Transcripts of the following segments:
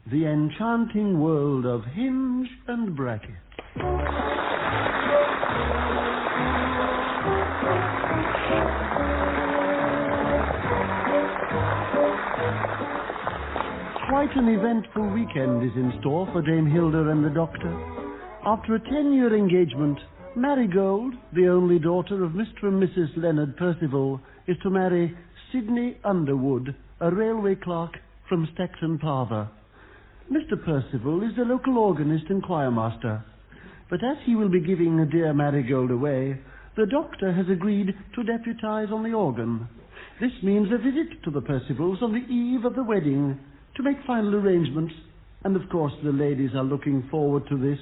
The enchanting world of Hinge and Bracket. Quite an eventful weekend is in store for Dame Hilda and the Doctor. After a 10-year engagement, Marigold, the only daughter of Mr. and Mrs. Leonard Percival, is to marry Sidney Underwood, a railway clerk from Stackton Tressel. Mr. Percival is the local organist and choirmaster. But as he will be giving dear Marigold away, the Doctor has agreed to deputise on the organ. This means a visit to the Percivals on the eve of the wedding to make final arrangements, and of course the ladies are looking forward to this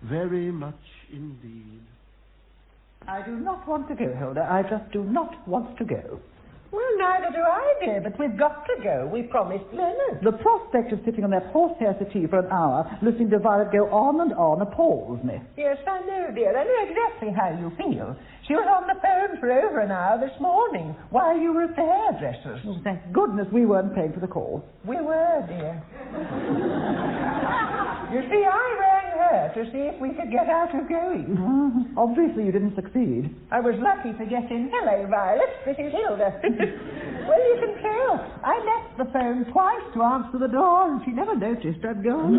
very much indeed. I do not want to go, Hilda. I just do not want to go. Well, neither do I, dear, but we've got to go. We promised Leonard. The prospect of sitting on that horsehair settee for an hour, listening to Violet go on and on, appalls me. Yes, I know, dear. I know exactly how you feel. She was on the phone for over an hour this morning while you were at the hairdresser's. Oh, thank goodness we weren't paying for the call. We were, dear. You see, I rang her to see if we could get out of going. Obviously you didn't succeed. I was lucky to get in. Hello, Violet. This is Hilda. Well, you can tell. I left the phone twice to answer the door, and she never noticed I'd gone.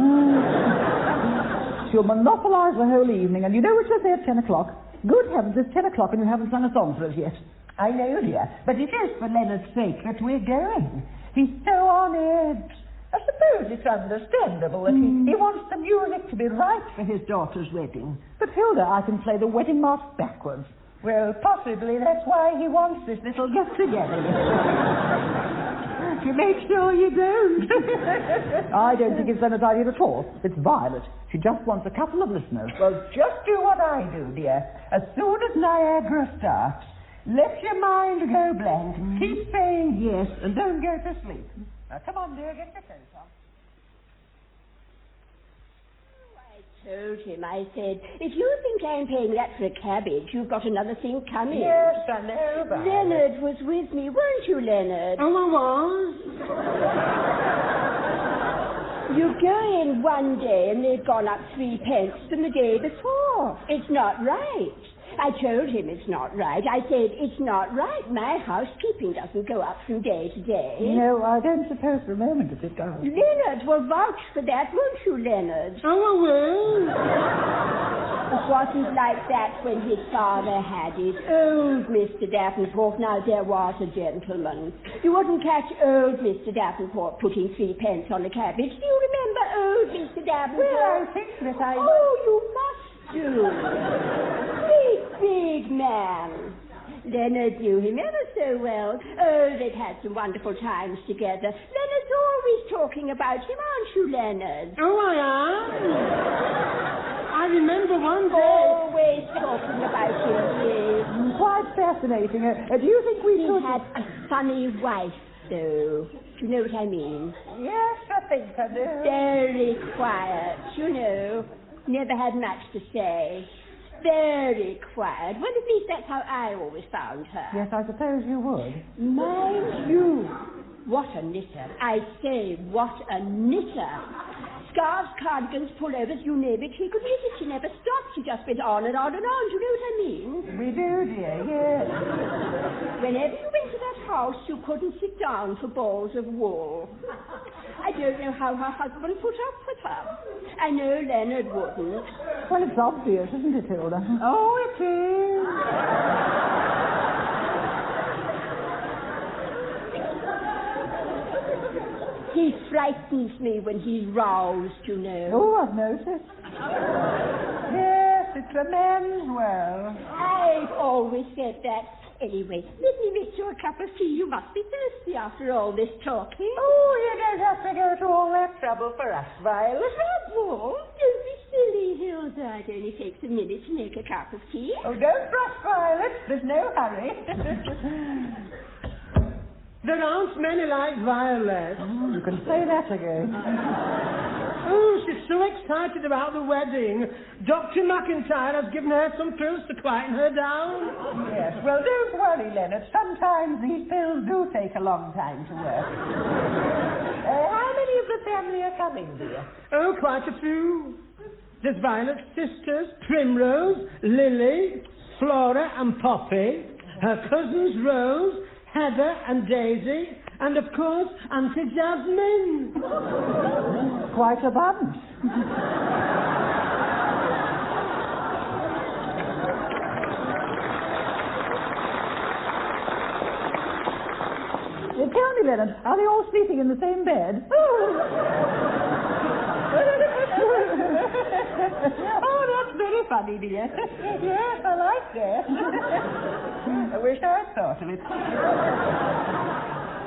She'll monopolise the whole evening, and you know what she'll say at 10 o'clock? Good heavens, it's 10 o'clock and you haven't sung a song for us yet. I know, dear, but it is for Leonard's sake that we're going. He's so on edge. I suppose it's understandable that he wants the music to be right for his daughter's wedding. But, Hilda, I can play the wedding march backwards. Well, possibly that's why he wants this little get-together. To make sure you don't. I don't think it's Leonard's idea at all. It's Violet. She just wants a couple of listeners. Well, just do what I do, dear. As soon as Niagara starts, let your mind go blank. Keep saying yes and don't go to sleep. Now, come on, dear, get your coat on. I told him, I said, if you think I'm paying that for a cabbage, you've got another thing coming. Yes, I know, Violet. Leonard was with me, weren't you, Leonard? Oh, I was. You go in one day and they've gone up 3 pence from the day before. It's not right. I told him it's not right. I said, it's not right. My housekeeping doesn't go up from day to day. No, I don't suppose for a moment that it does. Leonard will vouch for that, won't you, Leonard? Oh, I will. It wasn't like that when his father had it. Old Mr. Davenport, now there was a gentleman. You wouldn't catch old Mr. Davenport putting 3 pence on a cabbage. Do you remember old Mr. Davenport? Well, I think that I... Oh, you must do. Big man. Leonard knew him ever so well. Oh, they've had some wonderful times together. Leonard's always talking about him, aren't you, Leonard? Oh, I am. I remember one day... Always talking about him, yes. Quite fascinating. Do you think we He should... had a funny wife, though. Do you know what I mean? Yes, I think I do. Very quiet, you know. Never had much to say. Very quiet. Well, at least that's how I always found her. Yes, I suppose you would. Mind you, what a knitter. I say, what a knitter. Scarves, cardigans, pullovers, you name it, she could knit it. She never stopped. She just went on and on and on. Do you know what I mean? We do, dear, yes. Whenever you went to that house, you couldn't sit down for balls of wool. I don't know how her husband put up with her. I know Leonard wouldn't. Well, it's obvious, isn't it, Hilda? Oh, it is. He frightens me when he's roused, you know. Oh, I've noticed. Yes, it's a man's world. I've always said that. Anyway, let me make you a cup of tea. You must be thirsty after all this talking. Oh, you don't have to go to all that trouble for us, Violet. Trouble? Don't be silly, Hilda. It only takes a minute to make a cup of tea. Oh, don't rush, Violet. There's no hurry. There aren't many like Violet. You can say that again. Oh, she's so excited about the wedding. Dr. McIntyre has given her some pills to quieten her down. Yes, well, don't worry, Leonard. Sometimes these pills do take a long time to work. How many of the family are coming, dear? Oh, quite a few. There's Violet's sisters, Primrose, Lily, Flora and Poppy, her cousins Rose, Heather and Daisy, and of course, Auntie Jasmine. Quite a bunch. Tell me, Leonard, are they all sleeping in the same bed? Oh, that's very funny, dear. Yes, I like that. I wish I'd thought of it.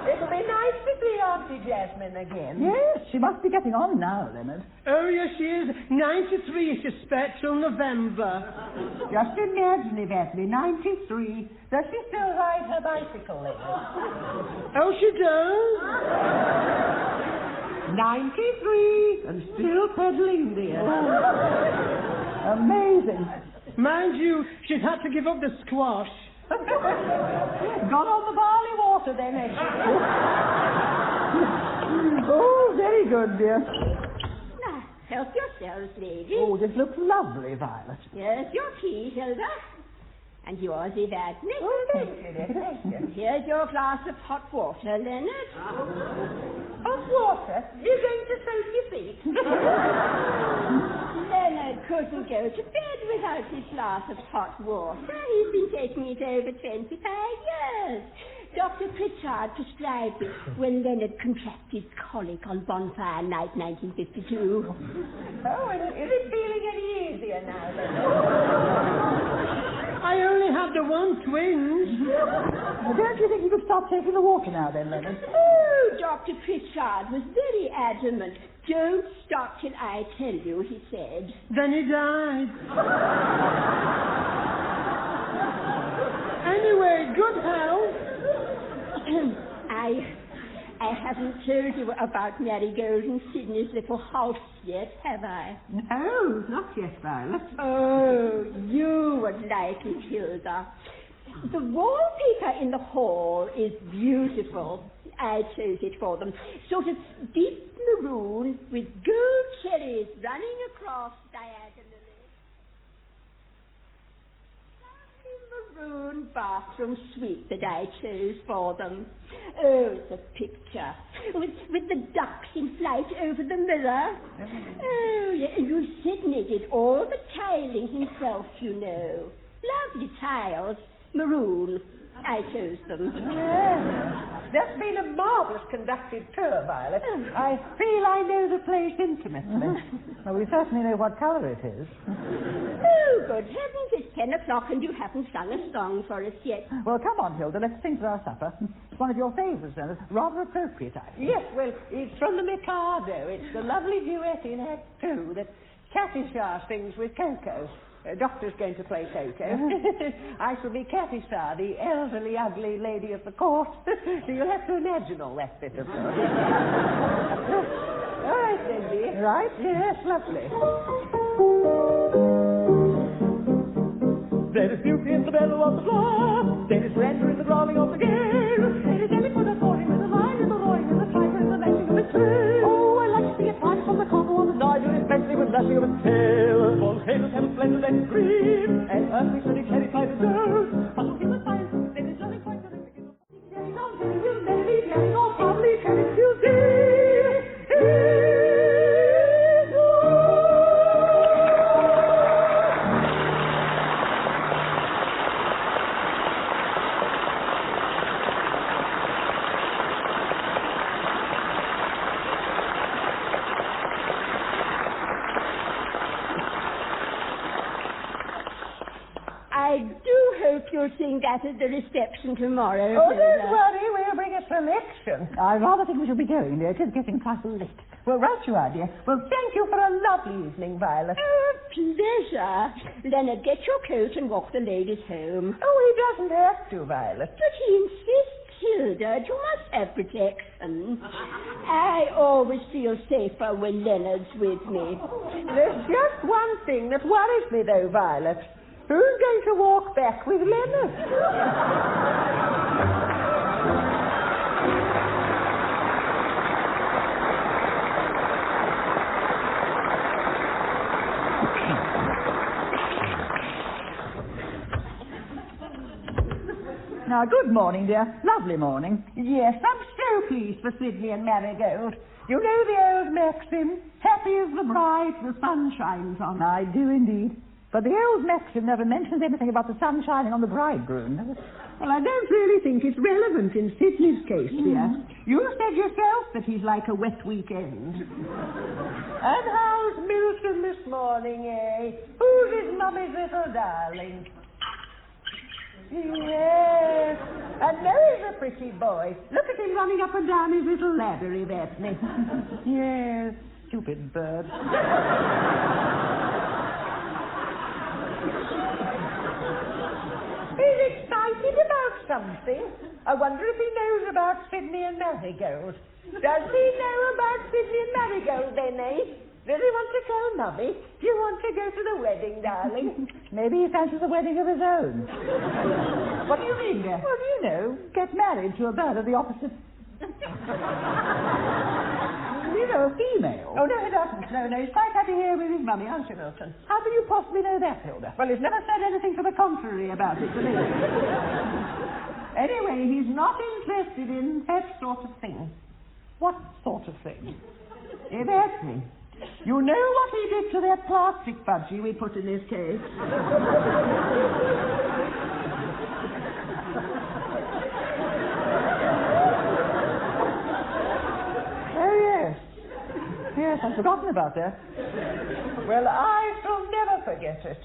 It'll be nice to see Auntie Jasmine again. Yes, she must be getting on now, Leonard. Oh, yes, she is. 93, she suspects, till November. Just imagine, Evadne, 93. Does she still ride her bicycle, Leonard? Oh, she does? 93 and still pedaling, dear. Amazing. Mind you, she's had to give up the squash. Got on the barley water then, eh? Oh, very good, dear. Now, help yourselves, ladies. Oh, this looks lovely, Violet. Here's your tea, Hilda. And yours, Evadne. Oh, thank you, dear. Thank you. Here's your glass of hot water, Leonard. Hot water? You're going to soak your feet? Leonard couldn't go to bed without his glass of hot water. He's been taking it over 25 years. Dr. Pritchard prescribed it when Leonard contracted colic on Bonfire Night 1952. Oh, and is it feeling any easier now, then? I only had the one twinge. Well, don't you think you could stop taking the water now, then, Leonard? Oh, Dr. Pritchard was very adamant. Don't stop till I tell you, he said. Then he died. Anyway, good health. I haven't told you about Marigold and Sydney's little house yet, have I? No, not yet, Violet. Oh, you would like it, Hilda. The wallpaper in the hall is beautiful. I chose it for them. Sort of deep maroon with gold cherries running across diagonally. Maroon bathroom suite that I chose for them. Oh, it's a picture with the ducks in flight over the mirror. Oh, yeah, and Sidney did all the tiling himself, you know. Lovely tiles, maroon. I chose them. Yes. That's been a marvellous conducted tour, Violet. I feel I know the place intimately. Well, we certainly know what colour it is. Oh, good heavens, it's 10 o'clock and you haven't sung a song for us yet. Well, come on, Hilda, let's sing for our supper. It's one of your favourites, Leonard. Rather appropriate, I think. Yes, well, it's from the Mikado. It's the lovely duet in Act 2 that Cathy-Shah sings with Coco. Doctor's going to play Coco. I shall be Cathy-Shah, the elderly, ugly lady of the court. So you'll have to imagine all that bit of stuff. All right, then, dear. Right? Yes, lovely. There is beauty in the bellow of the floor. There is grandeur in the growling of the gale. There is elegant and falling in the line, in the roaring, in the striker, in the lashing of its tail. Oh, I like to see it flying from the corner on the side, especially with lashing of its tail. Volcanoes have splendid and green, and earthquakes when it carries by the dirt. But look in the science, there is nothing quite terrific. Carrying on, carrying on, probably carrying Tuesday. You'll sing that at the reception tomorrow. Oh, don't worry, we'll bring a selection. I rather think we should be going, dear. It is getting quite late. Well, right you are, dear. Well, thank you for a lovely evening, Violet. Oh, pleasure. Leonard, get your coat and walk the ladies home. Oh, he doesn't have to, Violet. But he insists, Hilda. You must have protection. I always feel safer when Leonard's with me. There's just one thing that worries me, though, Violet. Who's going to walk back with Leonard? Now, good morning, dear. Lovely morning. Yes, I'm so pleased for Sydney and Marigold. You know the old maxim, happy is the bride the sun shines on. I do indeed. But the old maxim never mentions anything about the sun shining on the bridegroom. Well, I don't really think it's relevant in Sydney's case, dear. You said yourself that he's like a wet weekend. And how's Milton this morning, eh? Who's his mummy's little darling? Yes, and now he's a pretty boy. Look at him running up and down his little ladder, Evadne. Yes, stupid bird. He's excited about something. I wonder if he knows about Sydney and Marigold. Does he know about Sydney and Marigold then, eh? Does he want to tell Mummy? Do you want to go to the wedding, darling? Maybe he fancies a wedding of his own. What do you mean, dear? Well, you know, get married to a bird of the opposite... you know, a female. Oh, no, he doesn't. No, he's quite happy here with his mummy, aren't you, Milton? How can you possibly know that, Hilda? Well, he's never said anything to the contrary about it to me. Anyway, he's not interested in that sort of thing. What sort of thing? Evadne, you know what he did to that plastic budgie we put in his case? Yes, I've forgotten about that. Well, I shall never forget it.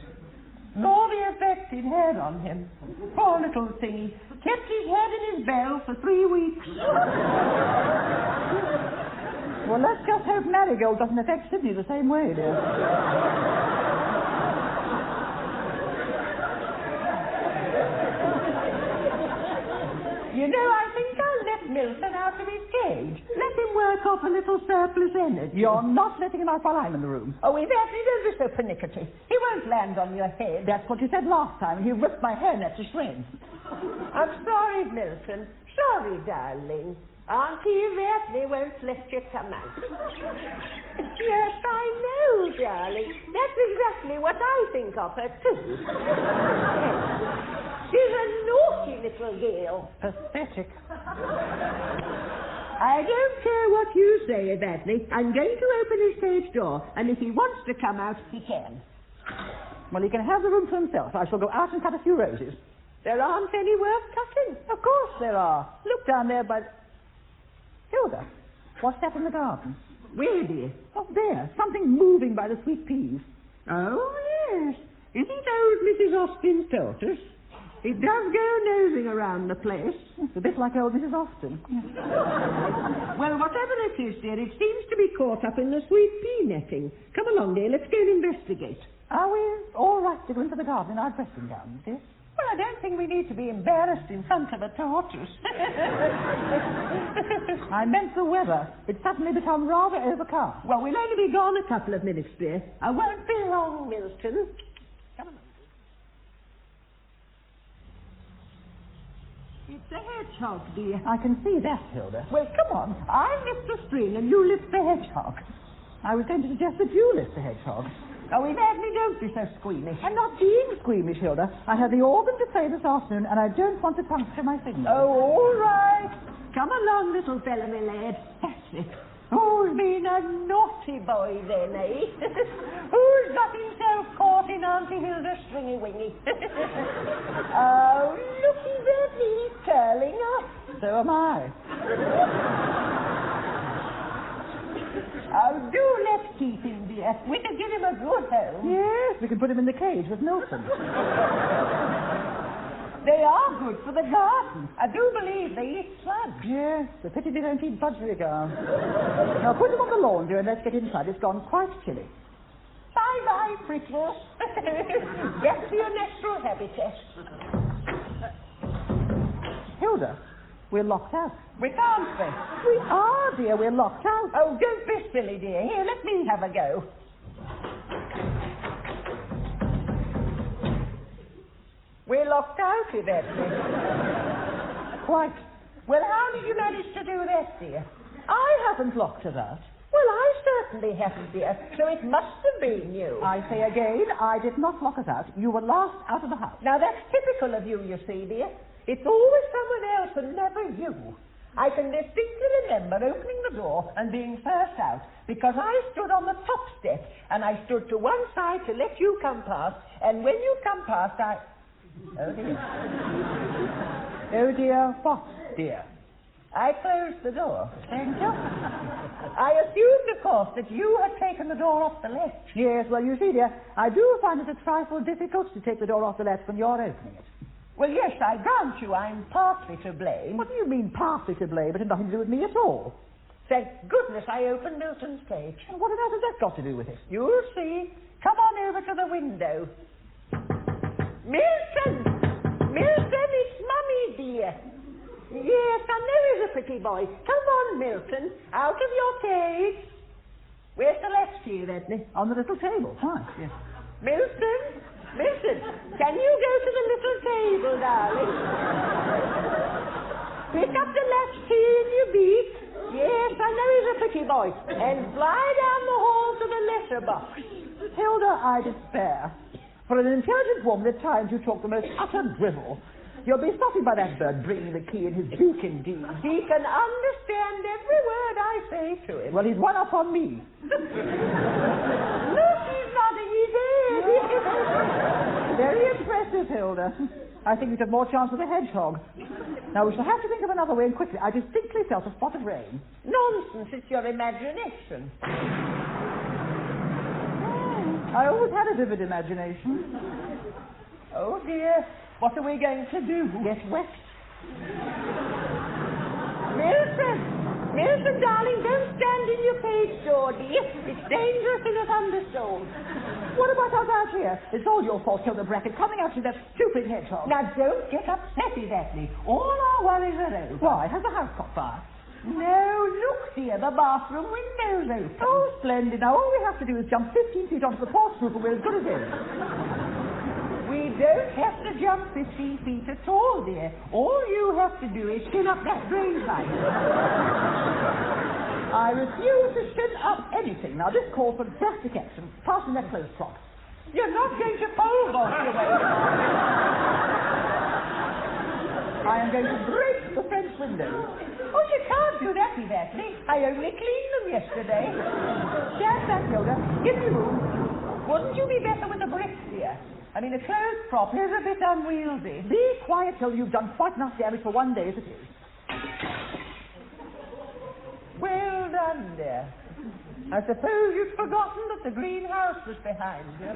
Nor the effect it had on him. Poor little thing. Kept his head in his bell for 3 weeks. Well, let's just hope Marigold doesn't affect Sydney the same way, dear. You know, I think I'll let Milton out of his cage. Let him work off a little surplus energy. You're not letting him out while I'm in the room. Oh, Evadne, don't be so pernickety. He won't land on your head. That's what you said last time, and he ripped my hairnet to shreds. I'm sorry, Milton. Sorry, darling. Auntie Evadne won't let you come out. Yes, I know, darling. That's exactly what I think of her, too. She's a naughty little girl. Pathetic. I don't care what you say, Evadne. I'm going to open his cage door, and if he wants to come out, he can. Well, he can have the room for himself. I shall go out and cut a few roses. There aren't any worth cutting. Of course there are. Look down there by... Hilda, what's that in the garden? Where, dear? Oh, there. Something moving by the sweet peas. Oh, yes. Isn't old Mrs. Austin's tortoise? It does go nosing around the place. It's a bit like old Mrs. Austin. Well, whatever it is, dear, it seems to be caught up in the sweet pea netting. Come along, dear, let's go and investigate. Are we all right to go into the garden in our dressing gowns, dear? Well, I don't think we need to be embarrassed in front of a tortoise. I meant the weather. It's suddenly become rather overcast. Well, we'll only be gone a couple of minutes, dear. I won't be long, Milton. Come on. It's a hedgehog, dear. I can see that, Hilda. Well, come on. I'll lift the string and you lift the hedgehog. I was going to suggest that you lift the hedgehog. Oh, Evadne, don't be so squeamish. I'm not being squeamish, Hilda. I had the organ to play this afternoon, and I don't want to puncture my fingers. Oh, all right. Come along, little fella, my lad. That's it. Who's been a naughty boy then, eh? Who's got himself caught in Auntie Hilda's stringy wingy? Oh, look, Evadne, he's curling up. So am I. Oh, do let's keep him, dear. We can give him a good home. Yes, we can put him in the cage with Milton. They are good for the garden. I do believe they eat slugs. Yes, the pity they don't eat budgerigars. Now put him on the lawn, dear, and let's get inside. It's gone quite chilly. Bye-bye, Prickles. Get to your natural habitat. Hilda, we're locked out. We can't be. We are, dear. We're locked out. Oh, don't be silly, dear. Here, let me have a go. We're locked out, Evadne. Quite. Well, how did you manage to do that, dear? I haven't locked her out. Well, I certainly haven't, dear. So it must have been you. I say again, I did not lock us out. You were last out of the house. Now, that's typical of you, you see, dear. It's always someone else and never you. I can distinctly remember opening the door and being first out because I stood on the top step and I stood to one side to let you come past, and when you come past, I... Oh, dear. Oh, dear, what, dear? I closed the door. Thank you. I assumed, of course, that you had taken the door off the latch. Yes, well, you see, dear, I do find it a trifle difficult to take the door off the latch when you're opening it. Well, yes, I grant you I'm partly to blame. What do you mean, partly to blame? It had nothing to do with me at all. Thank goodness I opened Milton's cage. And what on earth has that got to do with it? You'll see. Come on over to the window. Milton! Milton, it's Mummy, dear. Yes, I know he's a pretty boy. Come on, Milton, out of your cage. Where's the latch key, Evadne? On the little table. Fine, yes. Milton, can you go to the little table, darling? Pick up the latch key in your beak. Yes, I know he's a pretty boy. And fly down the hall to the letter box. Hilda, I despair. For an intelligent woman, at times you talk the most utter drivel. You'll be spotted by that bird bringing the key in his beak, indeed. He can understand every word I say to him. Well, he's one up on me. Look, he's nodding his head. Very impressive, Hilda. I think you'd have more chance with a hedgehog. Now, we shall have to think of another way, and quickly. I distinctly felt a spot of rain. Nonsense, it's your imagination. I always had a vivid imagination. Oh, dear. What are we going to do? Get wet? Milton, darling, don't stand in your cage door, dear. It's dangerous in a thunderstorm. What about us out here? It's all your fault, Hilda Bracket, coming out with that stupid hedgehog. Now, don't get upset, Daphne. All our worries are over. Why? Has the house caught fire? No, look, dear, the bathroom window's open. Oh, splendid. Now, all we have to do is jump 15 feet onto the porch roof and we're as good as in. We don't have to jump 15 feet at all, dear. All you have to do is shin up that drain pipe. I refuse to shin up anything. Now, this calls for drastic action. Fasten that clothes prop. You're not going to pole vault your way. I am going to break the French windows. Oh, you can't do that, Daphne. I only cleaned them yesterday. Stand back, Hilda. Give me room. Wouldn't you be better with a brick, dear? I mean, a clothes prop is a bit unwieldy. Be quiet, Hilda. You've done quite enough damage for one day as it is. Well done, dear. I suppose you'd forgotten that the greenhouse was behind you.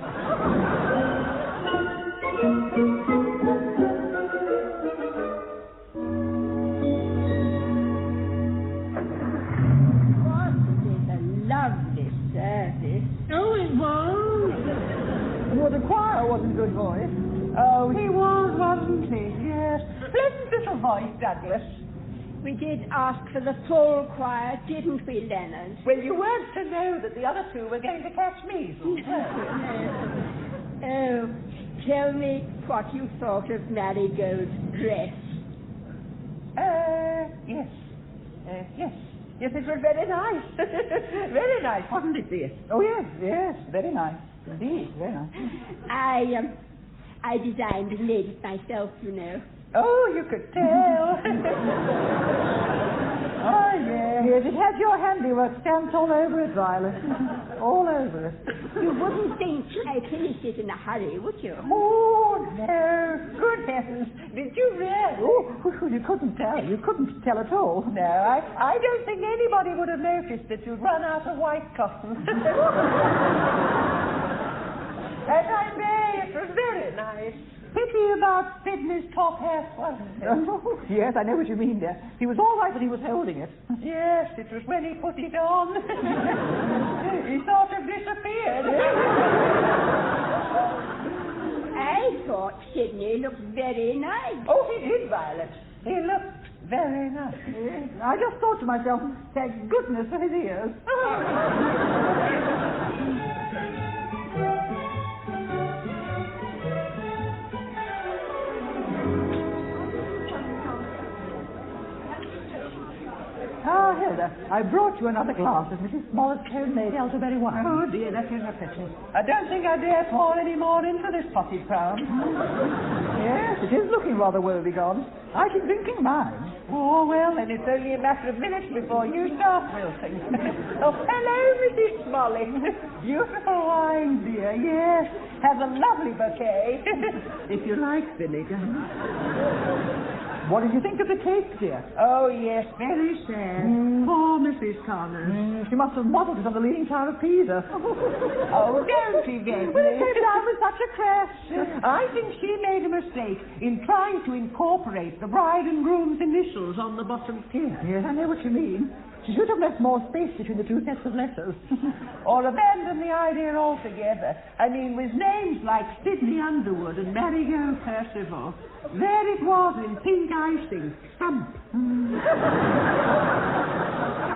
What a lovely service. Oh, it was. Well, the choir wasn't good voice. Oh, he was, wasn't he? Yes. Pleasant little voice, Douglas. We did ask for the full choir, didn't we, Leonard? Well, you weren't to know that the other two were going to catch measles. Oh, tell me what you thought of Marigold's dress. Yes. Yes, it was very nice. Very nice, wasn't it, dear? Oh, yes, very nice. Indeed, very nice. I designed and made it myself, you know. Oh, you could tell. Oh, yes, it had your handiwork stamped all over it, Violet. All over it. You wouldn't think I finished it in a hurry, would you? Oh, no. Good heavens. Did you really? Oh, you couldn't tell. You couldn't tell at all. No, I don't think anybody would have noticed that you'd run out of white cotton. And I may, it was very nice. Pity about Sydney's top hat, wasn't it? Oh, yes, I know what you mean, dear. He was all right when he was holding it. Yes, it was when he put it on. He sort of disappeared. I thought Sydney looked very nice. Oh, he did, Violet. He looked very nice. I just thought to myself, thank goodness for his ears. Ah, Hilda, I brought you another glass of Mrs. Smollett's homemade elderberry wine. Oh, dear, that is a pity. I don't think I dare pour any more into this potted crown. Yes, it is looking rather woebegone. I keep drinking mine. Oh, well, then it's only a matter of minutes before you start wilting. Oh, hello, Mrs. Smollett. Beautiful wine, dear, yes. Have a lovely bouquet. If you like vinegar. What did you think of the cake, dear? Oh, yes, very sad. Poor Mrs. Connors. She must have modelled it on the Leaning Tower of Pisa. Oh, don't Evadne. Well, it came down with such a crash. I think she made a mistake in trying to incorporate the bride and groom's initials on the bottom tier. Yes, I know what you mean. She should have left more space between the two sets of letters. Or abandon the idea altogether. I mean, with names like Sidney Underwood and Marigold Percival, there it was in pink icing. Thump.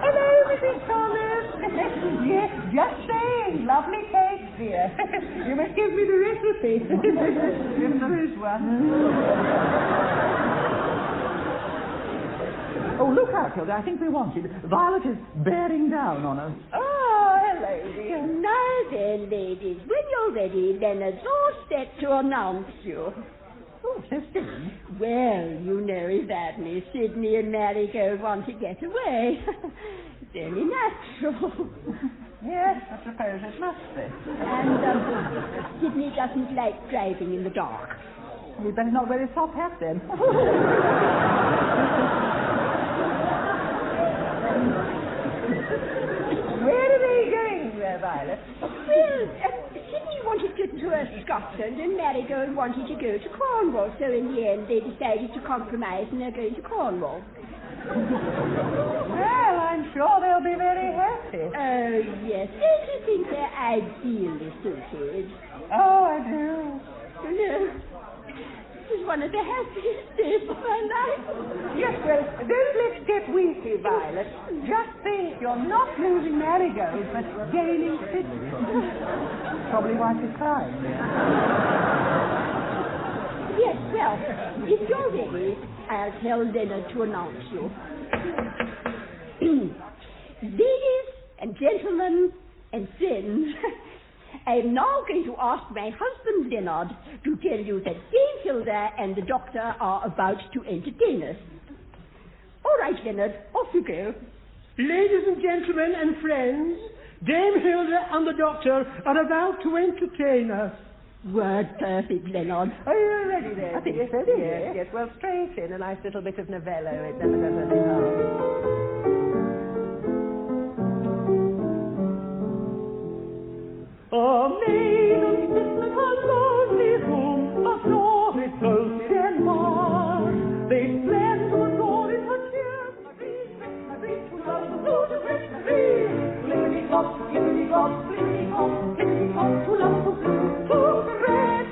Hello, Mrs. Connors. Yes, just saying. Lovely cake, dear. You must give me the recipe. If there is one. Oh, look out, Hilda. I think we wanted. Violet is bearing down on us. Oh, hello, dear. Now then, ladies, when you're ready, Leonard's all set to announce you. Oh, so soon. Well, you know, Evadne, Sidney and Marigold want to get away. It's only natural. Yes, I suppose it must be. And Sidney doesn't like driving in the dark. We'd better not wear his top hat, then. Where are they going there, Violet? Well, Sidney wanted to tour Scotland and Marigold wanted to go to Cornwall, so in the end they decided to compromise and they're going to Cornwall. Well, I'm sure they'll be very happy. Oh, yes. Don't you think they're ideally suited? Oh, I do. No. This is one of the happiest days of my life. Yes, well, don't let's get weepy, Violet. Just think, you're not losing Marigold, but gaining Sidney. Probably why she's crying. Yes, well, if you're ready, I'll tell Leonard to announce you. Ladies and gentlemen and friends, I'm now going to ask my husband Leonard to tell you that Dame Hilda and the doctor are about to entertain us. All right, Leonard, off you go. Ladies and gentlemen and friends, Dame Hilda and the doctor are about to entertain us. Word perfect, Leonard. Are you ready there? I think yes, so, yes, yes. Well, straight in, a nice little bit of novello. It never does any harm. A maiden sits in her lonely room, a story told in Denmark. They fled to a door in her tears. Marie, who loves the food of rich Marie. Flippity-cop, flippity-cop, flippity-cop, flippity-cop, who loves the blue, to the red,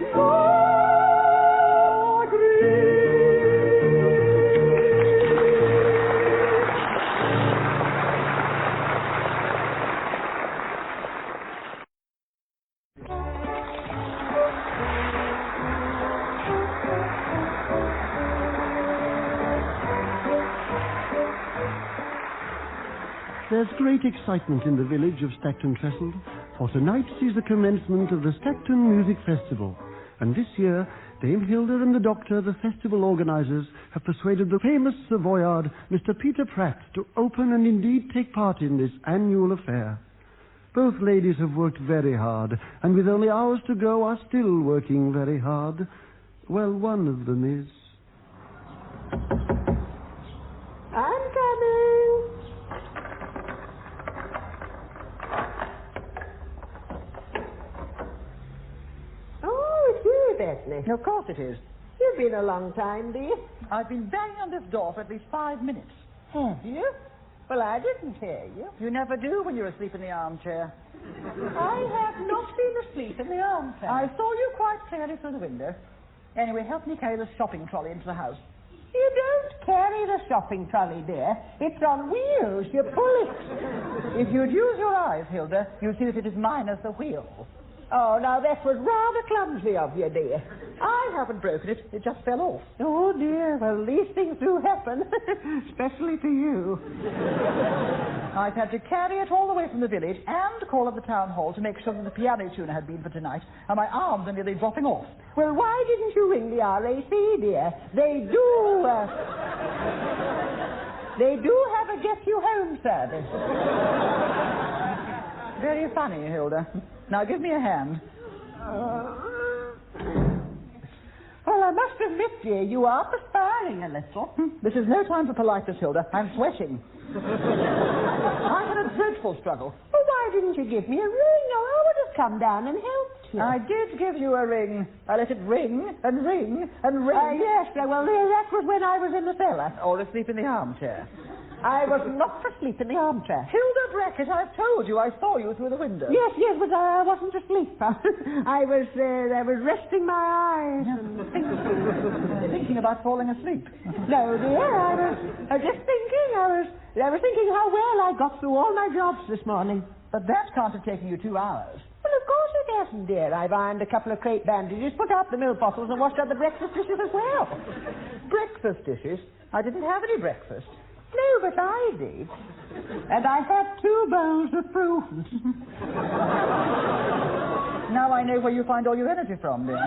There's great excitement in the village of Stackton Tressel, for tonight sees the commencement of the Stackton Music Festival. And this year, Dame Hilda and the doctor, the festival organisers, have persuaded the famous Savoyard, Mr. Peter Pratt, to open and indeed take part in this annual affair. Both ladies have worked very hard, and with only hours to go are still working very hard. Well, one of them is. I'm coming. Oh, it's you, Daphne. Of course it is. You've been a long time, dear. I've been banging on this door for at least 5 minutes. Have you? Well, I didn't hear you. You never do when you're asleep in the armchair. I have not been asleep in the armchair. I saw you quite clearly through the window. Anyway, help me carry the shopping trolley into the house. You don't carry the shopping trolley, dear. It's on wheels. You pull it. If you'd use your eyes, Hilda, you'd see that it is minus the wheel. Oh, now that was rather clumsy of you, dear. I haven't broken it. It just fell off. Oh, dear. Well, these things do happen, especially to you. I've had to carry it all the way from the village and call at the town hall to make sure that the piano tuner had been for tonight, and my arms are nearly dropping off. Well, why didn't you ring the RAC, dear? They do have a get-you-home service. Very funny, Hilda. Now, give me a hand. Well, I must admit, dear, you are perspiring a little. This is no time for politeness, Hilda. I'm sweating. I had a dreadful struggle. Well, why didn't you give me a ring? Oh, I would have come down and helped you. I did give you a ring. I let it ring and ring and ring. Yes, well, that was when I was in the cellar. Or asleep in the armchair. I was not asleep in the armchair. Hilda Bracket, I've told you. I saw you through the window. Yes, but I wasn't asleep. I was resting my eyes and thinking about falling asleep. No, dear, I was just thinking. I was thinking how well I got through all my jobs this morning. But that can't have taken you 2 hours. Well, of course it hasn't, dear. I've ironed a couple of crepe bandages, put out the milk bottles, and washed out the breakfast dishes as well. Breakfast dishes? I didn't have any breakfast. No, but I did. And I had 2 bowls of fruit. Now I know where you find all your energy from, dear.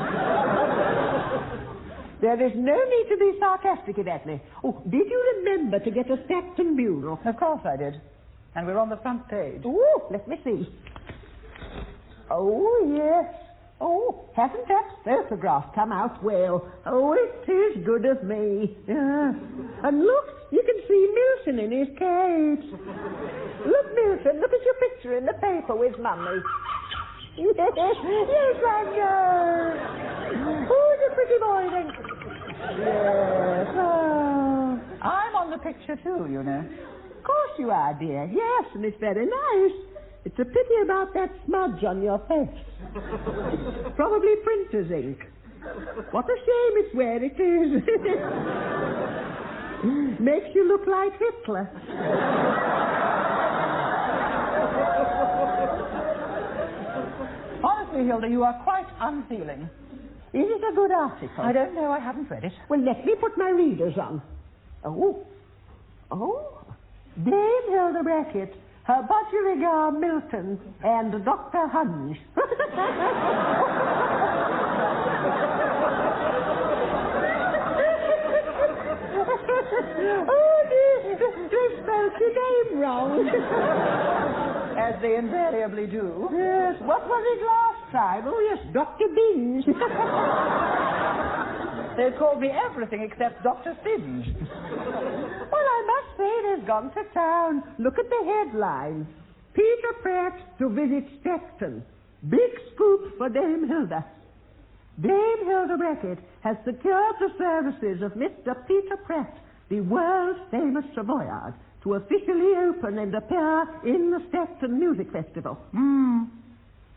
There is no need to be sarcastic, Evadne. Oh, did you remember to get a Stackton bureau? Of course I did. And we're on the front page. Oh, let me see. Oh, yes. Oh, hasn't that photograph come out well? Oh, it is good of me. And look, you can see Milton in his cage. Look, Milton, look at your picture in the paper with Mummy. Yes, I know. Who's a pretty boy, then? Yes. Oh. I'm on the picture, too, you know. Of course you are, dear. Yes, and it's very nice. It's a pity about that smudge on your face. Probably printer's ink. What a shame it's where it is. Makes you look like Hitler. Honestly, Hilda, you are quite unfeeling. Is it a good article? I don't know. I haven't read it. Well, let me put my readers on. Oh. Dame Hilda Bracket, her budgerigar Milton, and Dr. Hinge. Oh, they spelled your name wrong. As they invariably do. Yes, what was it last time? Oh, yes, Dr. Binge. They called me everything except Dr. Finge. Well, I must say they've gone to town. Look at the headlines. Peter Pratt to visit Stackton. Big scoop for Dame Hilda. Dame Hilda Bracket has secured the services of Mr. Peter Pratt, the world-famous Savoyard, to officially open and appear in the Stackton Music Festival.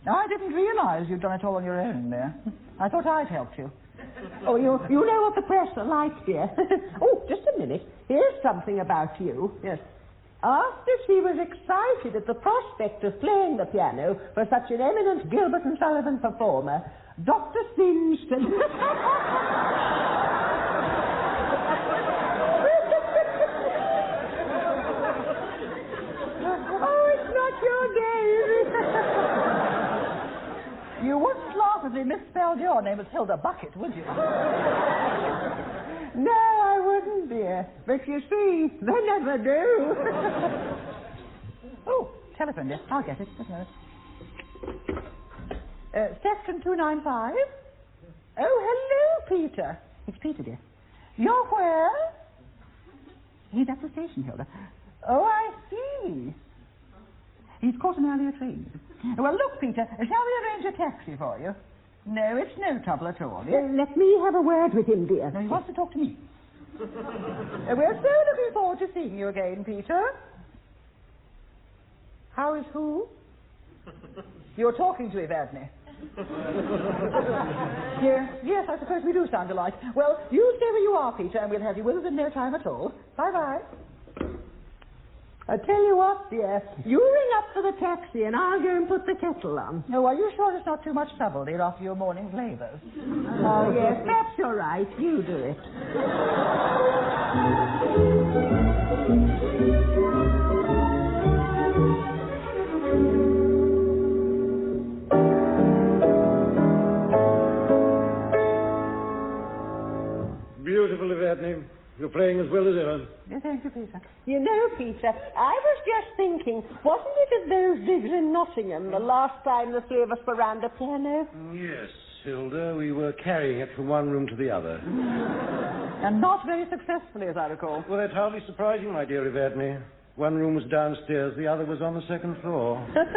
I didn't realize you'd done it all on your own there. I thought I'd helped you. Oh, you know what the press are like, dear. Oh, just a minute. Here's something about you. Yes. After she was excited at the prospect of playing the piano for such an eminent Gilbert and Sullivan performer, Dr. Finge said... Oh, it's not your day, is it? You wouldn't laugh if they misspelled your name as Hilda Bucket, would you? No, I wouldn't, dear. But you see, they never do. Oh, telephone, dear. I'll get it. Stackton 295. Oh, hello, Peter. It's Peter, dear. You're where? He's at the station, Hilda. Oh, I see. He's caught an earlier train. Well, look, Peter, shall we arrange a taxi for you? No, it's no trouble at all. Yes? Let me have a word with him, dear. No, he wants to talk to me. We're so looking forward to seeing you again, Peter. How is who? You're talking to Evadne. Yes, I suppose we do sound alike. Well, you stay where you are, Peter, and we'll have you with us in no time at all. Bye-bye. I tell you what, dear, you ring up for the taxi and I'll go and put the kettle on. Oh, are you sure it's not too much trouble, dear, after your morning labours? Oh, yes, that's all right. You do it. you're playing as well as ever. Yes, thank you, Peter. You know, Peter, I was just thinking, wasn't it at those digs in Nottingham the last time the three of us were round the piano? Yes, Hilda, we were carrying it from one room to the other. And not very successfully, as I recall. Well, that's hardly surprising, my dear Evadne. One room was downstairs, the other was on the second floor. That's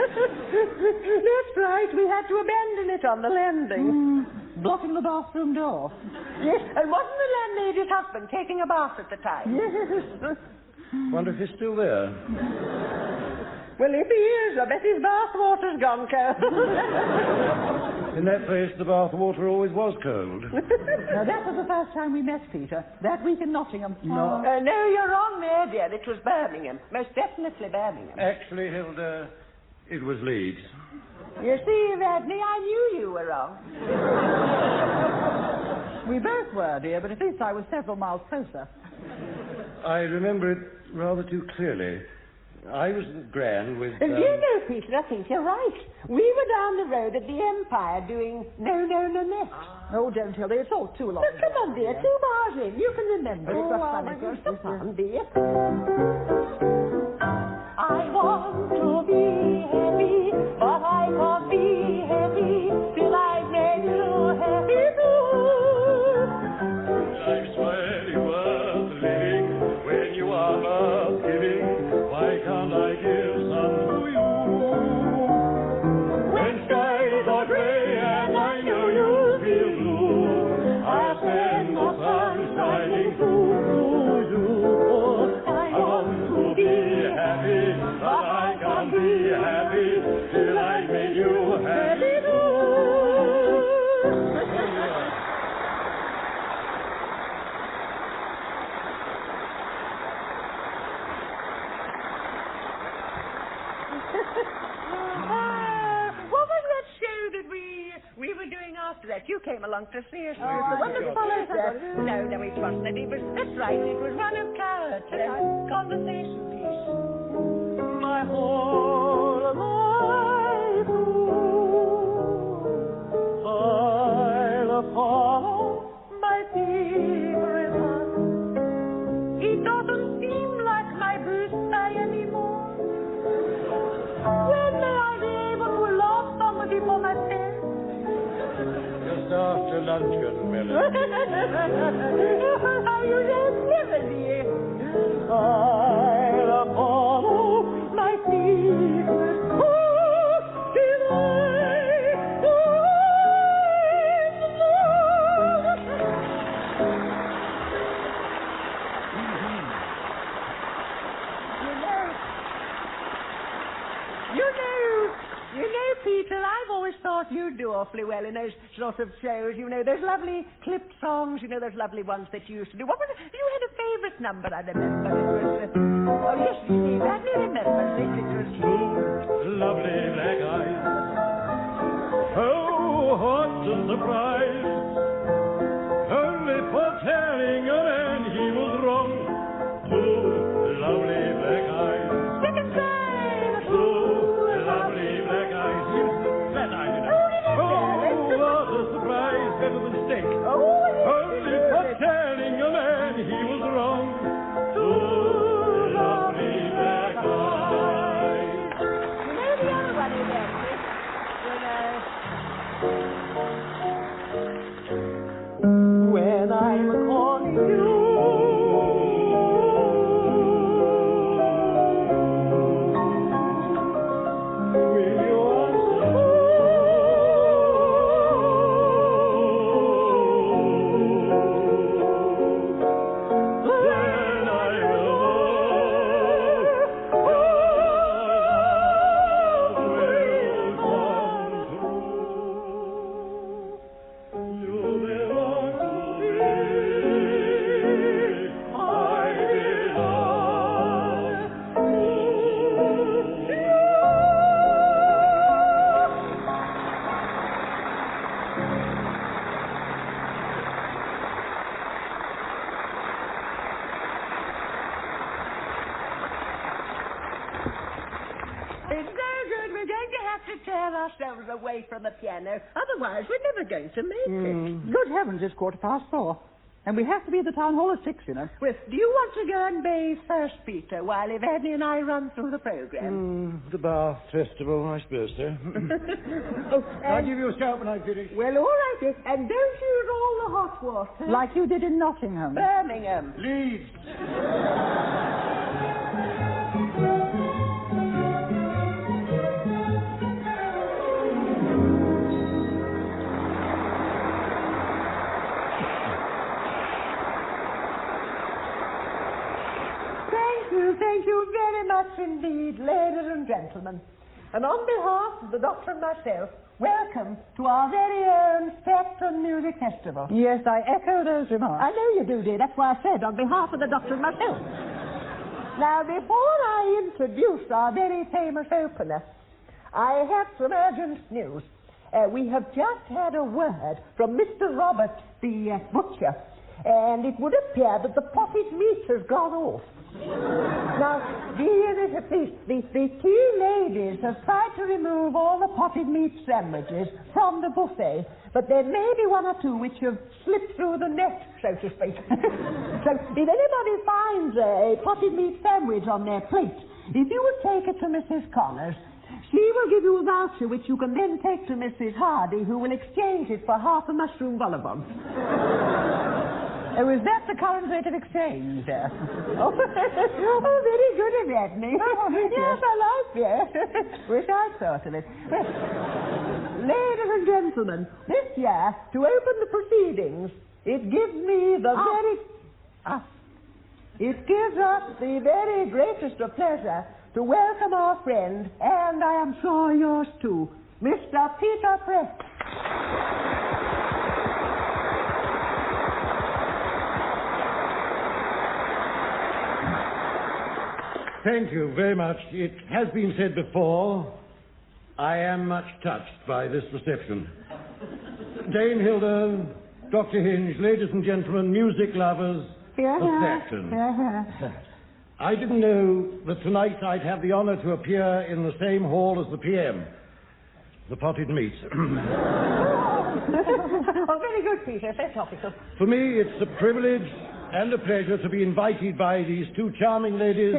right, we had to abandon it on the landing. Blocking the bathroom door. Yes, and wasn't the landlady's husband taking a bath at the time? Yes. Wonder if he's still there. Well, if he is, I bet his bath water's gone cold. In that place, the bath water always was cold. Now, that was the first time we met, Peter. That week in Nottingham. No. No, you're wrong there, dear. It was Birmingham. Most definitely Birmingham. Actually, Hilda, it was Leeds. You see, Evadne, I knew you were wrong. We both were, dear, but at least I was several miles closer. I remember it rather too clearly. I was at the Grand with... You know, Peter, I think you're right. We were down the road at the Empire doing No, No, No, Next. Oh, don't, Hilda, it's all too long. But come on, dear, 2 bars in. You can remember. It was funny. Come on, dear. I want to be happy, but I can't be happy till I make you happy too. Life's really worth living when you are worth giving. Why can't I give some to you? When skies are grey and I know you feel blue, I'll send the sun shining through you. I want to be happy, but I can't be happy till I make you happy too. What was that show that we were doing after that? You came along to see us. The wonderful fellow. No, it wasn't. That's right. It was one of Coward's conversation piece. My whole life through, I'll follow my favorite one. He doesn't seem like my Bruce Lee anymore. When may I be able to love somebody for myself? Just after luncheon, Melanie. How you don't never, dear. I'll follow my secret. Oh, till I You know, Peter, I've always thought you'd do awfully well in those sort of shows. You know, those lovely clipped songs, those lovely ones that you used to do. What was it? You had a favourite number, I remember. It was, oh, yes, Daphne remembers it. It was... lovely black eyes. Oh, what a surprise. Only for telling a man he was wrong. Two lovely black eyes. Second time! Two lovely black eyes. Yes, that I know. Oh, what a surprise. Better than steak. Only for telling a man he was wrong. Two lovely black eyes. You know the other one, Daphne? When I'm calling you, will you answer? Then I will know your love will come true. You belong to me, I belong to you. It's no good. We're going to have to tear ourselves away from the piano. Otherwise, we're never going to make it. Good heavens, it's 4:15. And we have to be at the town hall at 6, you know. Well, do you want to go and bathe first, Peter, while Evadne and I run through the programme? The Bath Festival, I suppose so. I'll give you a shout when I finish. Well, all right, then. And don't use all the hot water. Like you did in Nottingham. Birmingham. Leeds. Thank you very much indeed, ladies and gentlemen. And on behalf of the Doctor and myself, welcome to our very own Stackton Music Festival. Yes, I echo those remarks. I know you do, dear. That's why I said on behalf of the Doctor and myself. Now, before I introduce our very famous opener, I have some urgent news. We have just had a word from Mr. Robert, the butcher, and it would appear that the potted meat has gone off. Now, dear, please, the two ladies have tried to remove all the potted meat sandwiches from the buffet, but there may be one or two which have slipped through the net, so to speak. So, if anybody finds a potted meat sandwich on their plate, if you would take it to Mrs. Connors, she will give you a voucher which you can then take to Mrs. Hardy, who will exchange it for half a mushroom vol au vent. Oh, is that the current rate of exchange? Oh, very good, Evadne. Yes, I like that. Wish I'd thought of it. Well, ladies and gentlemen, this year, to open the proceedings, it gives me the It gives us the very greatest of pleasure to welcome our friend, and I am sure yours too, Mr. Peter Press. Thank you very much. It has been said before, I am much touched by this reception. Dame Hilda, Dr. Hinge, ladies and gentlemen, music lovers of Stackton. I didn't know that tonight I'd have the honour to appear in the same hall as the PM, the potted meat. Oh, very good, Peter. So topical. For me, it's a privilege and a pleasure to be invited by these two charming ladies,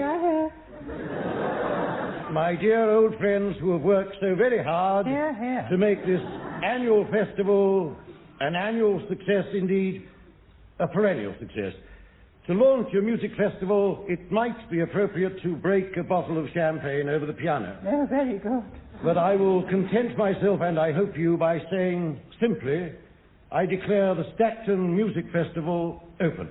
my dear old friends who have worked so very hard to make this annual festival an annual success, indeed, a perennial success. To launch a music festival, it might be appropriate to break a bottle of champagne over the piano. Oh, very good. But I will content myself, and I hope you, by saying simply, I declare the Stackton Music Festival open.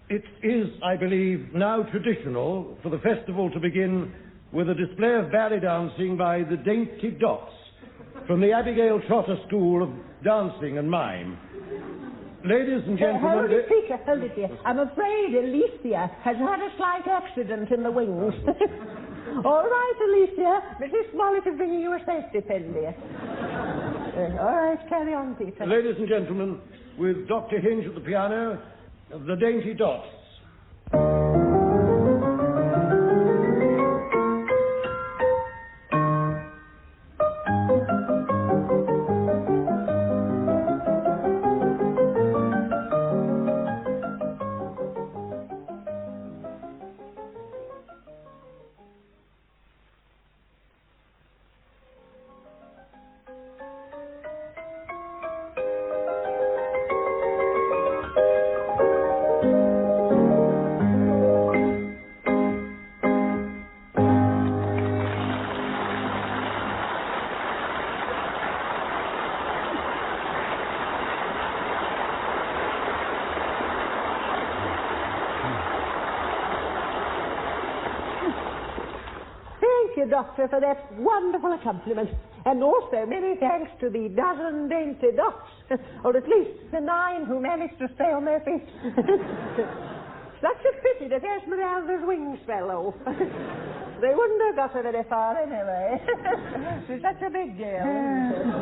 It is, I believe, now traditional for the festival to begin with a display of ballet dancing by the Dainty Dots from the Abigail Trotter School of Dancing and Mime. Ladies and gentlemen... Hold it, Peter, hold it, dear. I'm afraid Alicia has had a slight accident in the wings. All right, Alicia. Mrs. Smollett is bringing you a safety pin, dear. All right, carry on, Peter. Ladies and gentlemen, with Dr. Hinge at the piano, the Dainty Dots. Doctor, for that wonderful accompaniment. And also many thanks to the dozen Dainty Dots, or at least the 9 who managed to stay on their feet. Such a pity that Esmeralda's wings fell off. They wouldn't have got her very far anyway. She's such a big girl, isn't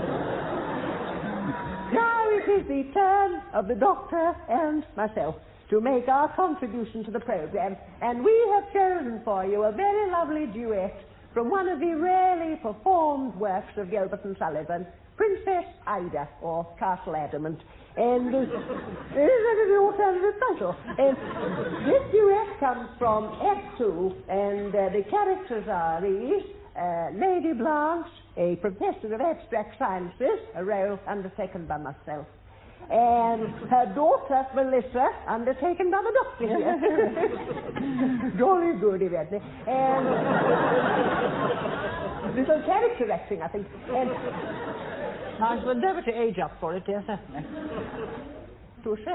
she? Now it is the turn of the Doctor and myself to make our contribution to the program, and we have chosen for you a very lovely duet from one of the rarely performed works of Gilbert and Sullivan, Princess Ida, or Castle Adamant. And is an alternative title. And this duet comes from Act 2, and the characters are these. Lady Blanche, a professor of abstract sciences, a role undertaken by myself. And her daughter, Melissa, undertaken by the doctor here. Jolly good, Evadne. And little character acting, I think. And I shall endeavour to age up for it, dear, certainly. touche.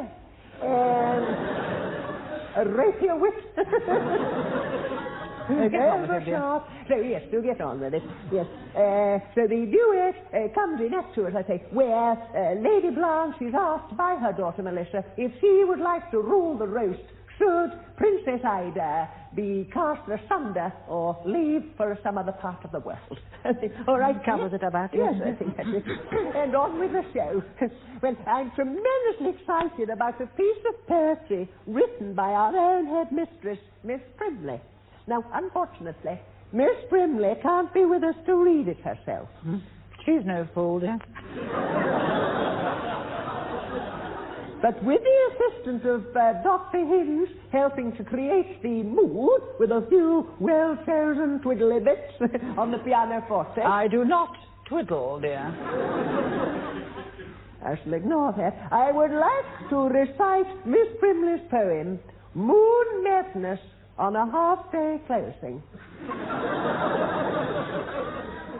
And a rapier wit. Ever sharp. So, yes, do get on with it. Yes. So the duet comes in Act 2, as I say, where Lady Blanche is asked by her daughter Melissa if she would like to rule the roast should Princess Ida be cast asunder or leave for some other part of the world. All right, covers it about it. Yes, I think that's it. And on with the show. Well, I'm tremendously excited about a piece of poetry written by our own headmistress, Miss Primley. Now, unfortunately, Miss Primley can't be with us to read it herself. She's no fool, dear. But with the assistance of Dr. Hinge helping to create the mood with a few well-chosen twiddly bits on the pianoforte. I do not twiddle, dear. I shall ignore that. I would like to recite Miss Primley's poem, Moon Madness on a Half-Day Closing.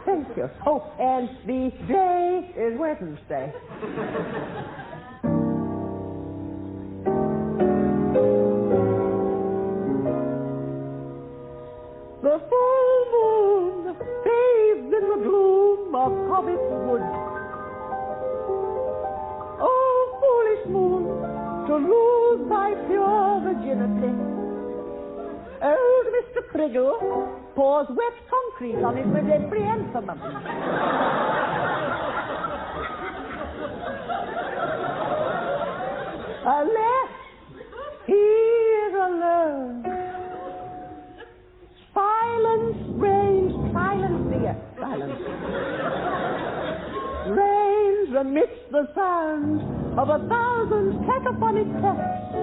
Thank you. Oh, and the day is Wednesday. The full moon bathed in the gloom of Hobbit's Wood. Oh, foolish moon, to lose thy pure virginity. Old Mr. Criggle pours wet concrete on his medembrianthemum. Alas, he is alone. Silence reigns, silence, dear, silence. Reigns amidst the sounds of 1,000 cacophonic texts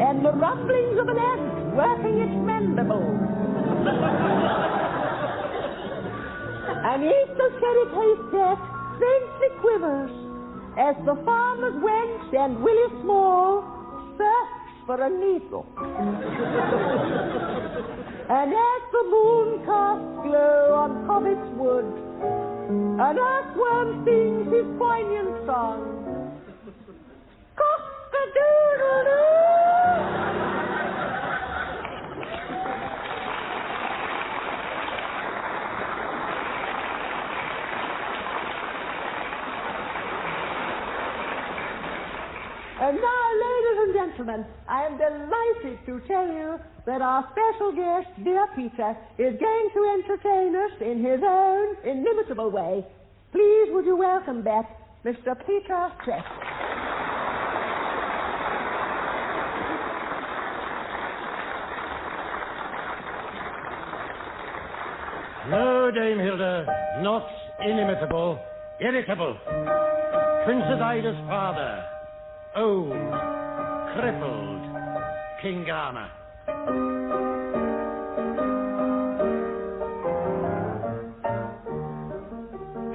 and the rumblings of an ant working its mandibles. And each the cherry haystack faintly quivers as the farmer's wench and Willie Small search for a needle. And as the moon casts glow on Hobbit's Wood, an earthworm sings his poignant song. Cock-a-doodle-doo! And now, ladies and gentlemen, I am delighted to tell you that our special guest, dear Peter, is going to entertain us in his own inimitable way. Please, would you welcome back Mr. Peter Tressel. No, Dame Hilda, not inimitable, irritable. Princess Ida's father. Old, crippled, Kingana.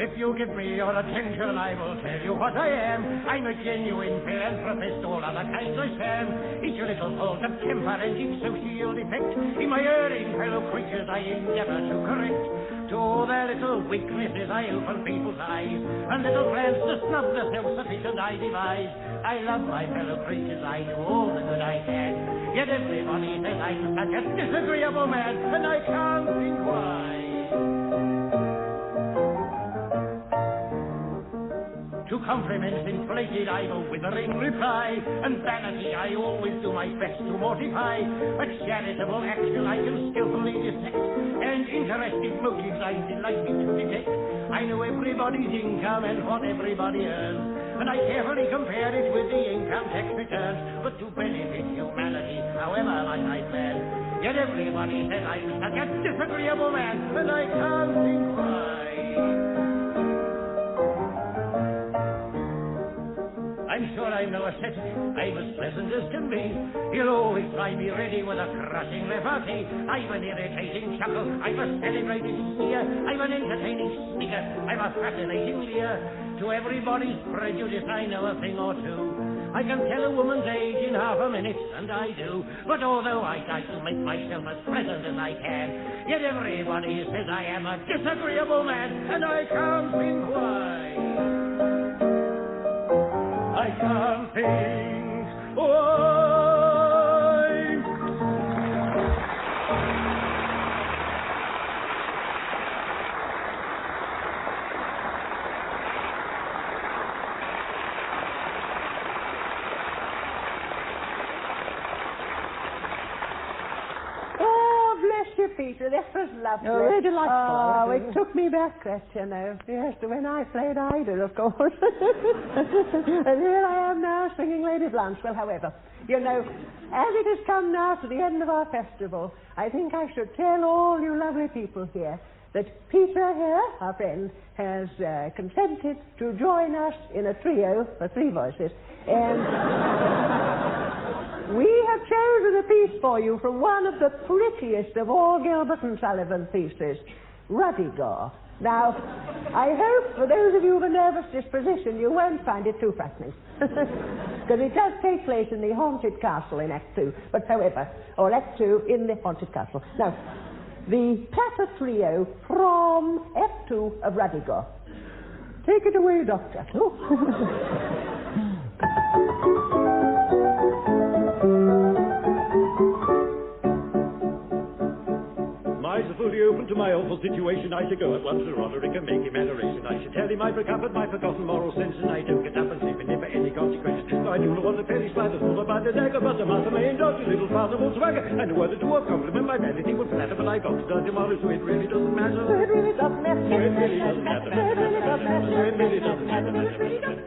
If you give me your attention, I will tell you what I am. I'm a genuine philanthropist, all other kinds I sham. Each little fault of temper and each social defect in my erring fellow creatures I endeavor to correct. To all their little weaknesses I open people's eyes, and little plans to snub the self-sufficient I devise. I love my fellow creatures, I do all the good I can. Yet everybody says I'm such a disagreeable man, and I can't think why. To compliments inflated I have a withering reply, and vanity I always do my best to mortify. But charitable action I can skillfully dissect, and interested motives I delight me to detect. I know everybody's income and what everybody earns, and I carefully compare it with the income tax returns. But to benefit humanity, however much I plan, Yet everybody says I'm such a disagreeable man, and I can't think why. I'm sure I'm no ascetic, I'm as pleasant as can be. He'll always find me ready with a crushing repartee. I'm an irritating chuckle, I'm a celebrated sneer, I'm an entertaining snigger, I'm a fascinating leer. To everybody's prejudice I know a thing or two. I can tell a woman's age in half a minute, and I do. But although I try to make myself as pleasant as I can, yet everybody says I am a disagreeable man, and I can't think why. I can't think why. Oh, bless you, Peter, that was lovely. Oh, very delightful. Oh, it took me back, that, you know. Yes, to when I played idol, of course. And here I am now singing Lady Blanche. Well, however, you know, as it has come now to the end of our festival, I think I should tell all you lovely people here that Peter here, our friend, has consented to join us in a trio for three voices. And we have chosen a piece for you from one of the prettiest of all Gilbert and Sullivan pieces, Ruddigore. Now, I hope for those of you of a nervous disposition you won't find it too frightening. Because it does take place in the haunted castle in Act 2. But however, or Act 2 in the haunted castle. Now, the Platter Trio from Act 2 of Ruddigore. Take it away, Doctor. My eyes are fully open to my awful situation. I should go at once to Roderick and make him adoration. I should tell him I've recovered my forgotten moral sense, and I don't get up and sleep in him for any consequences. No, I do not want to perish by the sword or by the dagger, but the master may indulge a little father will swagger, and a word or two of compliment my vanity will flatter, but I got to die tomorrow, so it really doesn't matter. It really doesn't matter. It really doesn't matter. It really doesn't matter. It really doesn't matter. It really doesn't matter.